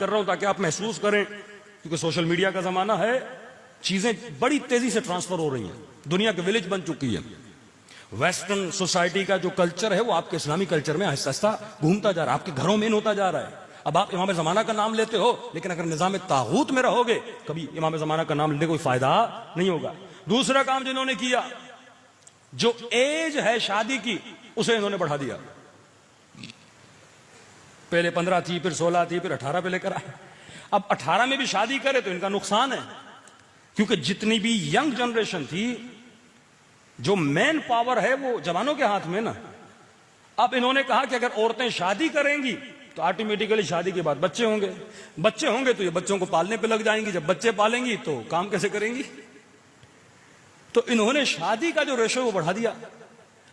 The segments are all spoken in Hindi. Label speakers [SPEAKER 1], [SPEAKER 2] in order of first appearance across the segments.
[SPEAKER 1] कर रहा हूं ताकि आप महसूस करें, क्योंकि सोशल मीडिया का जमाना है, चीजें बड़ी तेजी से ट्रांसफर हो रही हैं, दुनिया के विलेज बन चुकी है। वेस्टर्न सोसाइटी का जो कल्चर है वो आपके इस्लामी कल्चर में आहिस्ता आहिस्ता घूमता जा रहा है, आपके घरों में इन होता जा रहा है। अब आप इमाम ज़माना का नाम लेते हो, लेकिन अगर निजाम तागूत में रहोगे कभी इमाम ज़माना का नाम लेने कोई फायदा नहीं होगा। दूसरा काम जिन्होंने किया, जो एज है शादी की उसे इन्होंने बढ़ा दिया। पहले 15 थी, फिर 16 थी, फिर 18 पे लेकर आए। अब 18 में भी शादी करे तो इनका नुकसान है, क्योंकि जितनी भी यंग जनरेशन थी, जो मैन पावर है वो जवानों के हाथ में ना। अब इन्होंने कहा कि अगर औरतें शादी करेंगी तो ऑटोमेटिकली शादी के बाद बच्चे होंगे, बच्चे होंगे तो ये बच्चों को पालने पे लग जाएंगी, जब बच्चे पालेंगी तो काम कैसे करेंगी। तो इन्होंने शादी का जो रेशो वो बढ़ा दिया।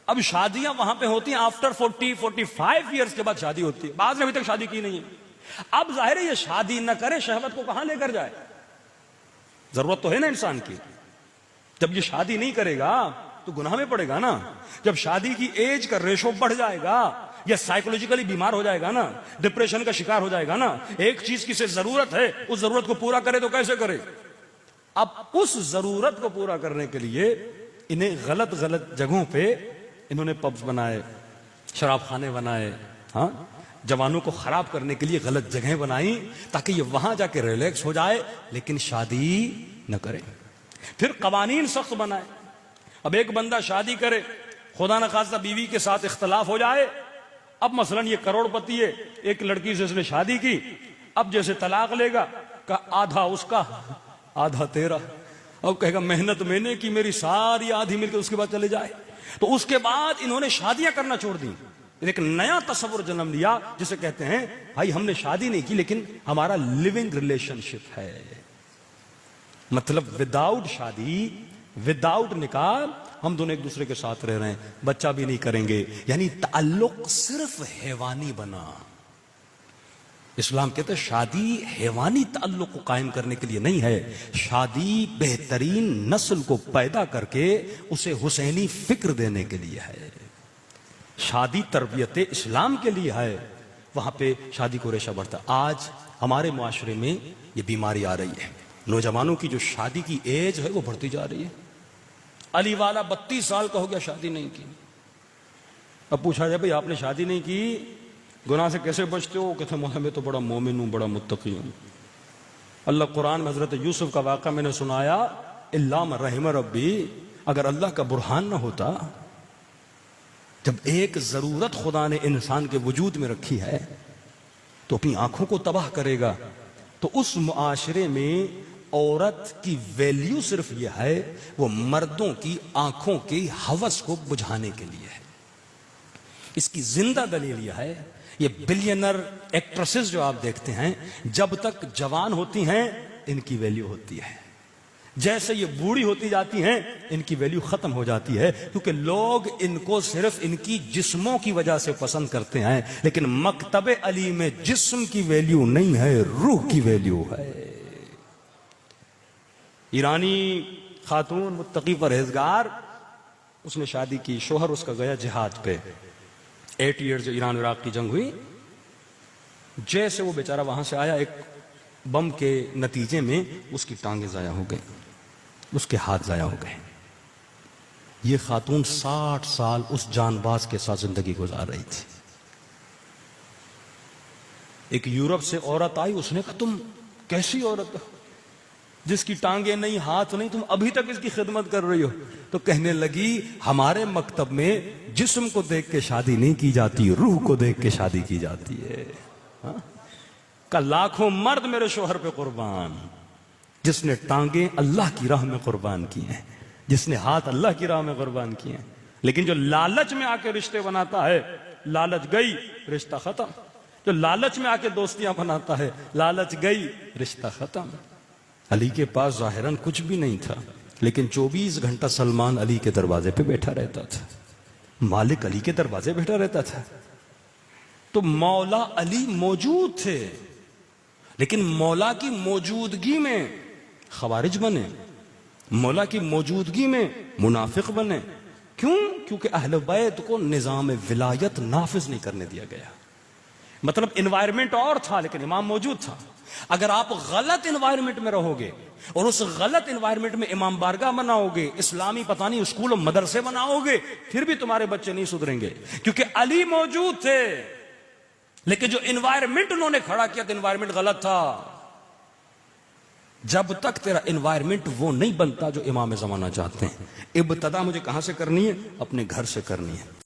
[SPEAKER 1] अब शादियां वहां पे होती हैं आफ्टर 40-45 ईयर्स के बाद शादी होती है, बाद में अभी तक शादी की नहीं है। अब जाहिर है ये शादी न करे, शहवत को कहां लेकर जाए, जरूरत तो है ना इंसान की। जब ये शादी नहीं करेगा तो गुनाह में पड़ेगा ना। जब शादी की एज का रेशो बढ़ जाएगा या साइकोलॉजिकली बीमार हो जाएगा ना, डिप्रेशन का शिकार हो जाएगा ना, एक चीज की से जरूरत है, उस जरूरत को पूरा करे तो कैसे करे। अब उस जरूरत को पूरा करने के लिए इन्हें गलत गलत जगहों पे इन्होंने पब्स बनाए, शराब खाने बनाए, हाँ, जवानों को खराब करने के लिए गलत जगहें बनाई ताकि ये वहां जाके रिलैक्स हो जाए, लेकिन शादी न करे। फिर कवानीन सख्त बनाए। अब एक बंदा शादी करे, खुदा न खास्ता बीवी के साथ इख्तलाफ हो जाए। अब मसलन ये करोड़पति है, एक लड़की से इसने शादी की, अब जैसे तलाक लेगा का आधा उसका आधा तेरा। अब कहेगा मेहनत मैंने की, मेरी सारी आधी मिलकर उसके बाद चले जाए। तो उसके बाद इन्होंने शादियां करना छोड़ दी, एक नया तस्वुर जन्म लिया जिसे कहते हैं भाई हमने शादी नहीं की लेकिन हमारा लिविंग रिलेशनशिप है। मतलब विदाउट शादी, विदाउट निकाह हम दोनों एक दूसरे के साथ रह रहे हैं, बच्चा भी नहीं करेंगे, यानी ताल्लुक सिर्फ हैवानी बना। इस्लाम कहते हैं शादी हैवानी ताल्लुक को कायम करने के लिए नहीं है, शादी बेहतरीन नस्ल को पैदा करके उसे हुसैनी फिक्र देने के लिए है। शादी तरबियत इस्लाम के लिए है, वहां पे शादी को रेशा बढ़ता। आज हमारे मुआशरे में ये बीमारी आ रही है, नौजवानों की जो शादी की एज है वो बढ़ती जा रही है। अली वाला 32 साल का हो गया, शादी नहीं की। अब पूछा जाए भाई आपने शादी नहीं की, गुनाह से कैसे बचते हो? कहते मौला मैं तो बड़ा मोमिन हूं, बड़ा मुत्तकी हूं। अल्लाह कुरान में हजरत यूसुफ का वाक़ा मैंने सुनाया, इल्ला मन रहिम रब्बी, अगर अल्लाह का बुरहान ना होता, जब एक जरूरत खुदा ने इंसान के वजूद में रखी है तो अपनी आंखों को तबाह करेगा। तो उस मुआशरे में औरत की वैल्यू सिर्फ यह है, वो मर्दों की आंखों की हवस को बुझाने के लिए है। इसकी जिंदा दलील यह है, ये बिलियनर एक्ट्रेसेस जो आप देखते हैं, जब तक जवान होती हैं इनकी वैल्यू होती है, जैसे ये बूढ़ी होती जाती हैं इनकी वैल्यू खत्म हो जाती है, क्योंकि लोग इनको सिर्फ इनकी जिस्मों की वजह से पसंद करते हैं। लेकिन मकतबे अली में जिस्म की वैल्यू नहीं है, रूह की वैल्यू है। ईरानी खातून मुत्तकी परहेजगार, उसने शादी की, शोहर उसका गया जिहाद पे, 8 ईयर्स ईरान इराक की जंग हुई। जैसे वो बेचारा वहां से आया, एक बम के नतीजे में उसकी टांगें जाया हो गई, उसके हाथ जाया हो गए। ये खातून 60 साल उस जानबाज के साथ जिंदगी गुजार रही थी। एक यूरोप से औरत आई, उसने कहा तुम कैसी औरत हो जिसकी टांगे नहीं, हाथ नहीं, तुम अभी तक इसकी खिदमत कर रही हो? तो कहने लगी हमारे मकतब में जिस्म को देख के शादी नहीं की जाती, रूह को देख के शादी की जाती है। हाँ? का लाखों मर्द मेरे शोहर पे कुर्बान, जिसने टांगे अल्लाह की राह में कुर्बान की हैं, जिसने हाथ अल्लाह की राह में कुर्बान किए हैं। लेकिन जो लालच में आके रिश्ते बनाता है, लालच गई रिश्ता खत्म। जो लालच में आके दोस्तियां बनाता है, लालच गई रिश्ता खत्म। अली के पास जाहिरन कुछ भी नहीं था, लेकिन 24 घंटा सलमान अली के दरवाजे पे बैठा रहता था, मालिक अली के दरवाजे बैठा रहता था। तो मौला अली मौजूद थे, लेकिन मौला की मौजूदगी में खवारिज बने, मौला की मौजूदगी में मुनाफिक बने। क्यों? क्योंकि अहले बैत को निजाम विलायत नाफिज नहीं करने दिया गया। मतलब एनवायरमेंट और था, लेकिन इमाम मौजूद था। अगर आप गलत एनवायरनमेंट में रहोगे और उस गलत एनवायरनमेंट में इमाम बारगाह बनाओगे, इस्लामी पता नहीं स्कूल और मदरसे बनाओगे, फिर भी तुम्हारे बच्चे नहीं सुधरेंगे, क्योंकि अली मौजूद थे, लेकिन जो एनवायरनमेंट उन्होंने खड़ा किया था एनवायरनमेंट गलत था। जब तक तेरा एनवायरनमेंट वो नहीं बनता जो इमाम ज़माना चाहते हैं। इब्तदा मुझे कहां से करनी है? अपने घर से करनी है।